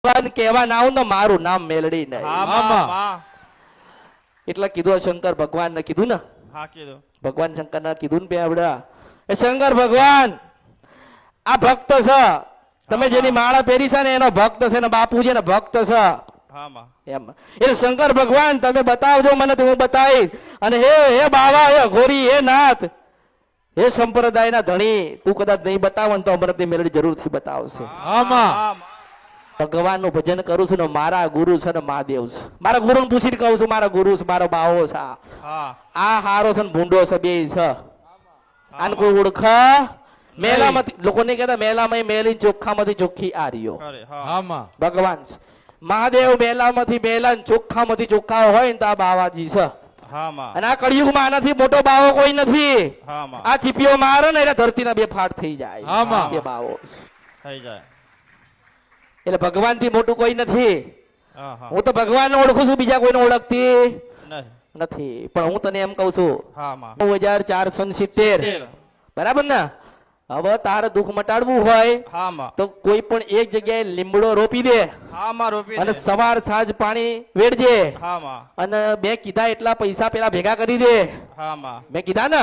ભગવાન કહેવા ના આવું તો મારું નામ મેલડી નહીં. હા માં એટલે કીધું શંકર ભગવાન ને કીધું ને, હા કીધું ભગવાન શંકર ને કીધું ને આપડા એ શંકર ભગવાન આ ભક્ત છે, તમે જેની માળા પહેરી છે ને એનો ભક્ત છે ને બાપુજી ને ભક્ત છે હા માં એમ. એટલે શંકર ભગવાન તમે બતાવજો મને તો હું બતાવીશ. અને હે બાવા હે ઘોરી હે નાથ હે સંપ્રદાયના ધણી તું કદાચ નહીં બતાવો ને તો અમૃતની મેલડી જરૂરથી બતાવશે. ભગવાન નું ભજન કરું છું ને મારા ગુરુ છે ને મહાદેવ છે. મારા ગુરુ ને પૂછીને કહું છું મારા ગુરુ છે મારો બાવો છે. આ હારો છે ને ભૂંડો છે બે છે. આને કોઈ ઓળખા મેલામાંથી લોકો નહીં કહેતા મેલામાં મેલી ચોખ્ખામાંથી ચોખ્ખી આ રહ્યો ભગવાન છે. મહાદેવ મેલામાંથી મેલા ચોખ્ખામાંથી ચોખ્ખા હોય ને તો આ બાવાજી છે. અને આ કળિયુગમાં આનાથી મોટો બાવો કોઈ નથી. આ ચીપીઓ મારે ને એટલે ધરતીના બે ફાટ થઈ જાય. એ બાવો થઈ જાય. એટલે ભગવાન થી મોટું કોઈ નથી. હું તો ભગવાન ઓળખું છું, બીજા કોઈને ઓળખતી નથી. પણ હું તને એમ કઉ છું 9470 બરાબર ને. હવે તારે દુઃખ મટાડવું હોય તો કોઈ પણ એક જગ્યાએ લીમડો રોપી દે અને સવાર સાંજ પાણી વેડજે. અને મેં કીધા એટલા પૈસા પેલા ભેગા કરી દે. મેં કીધા ને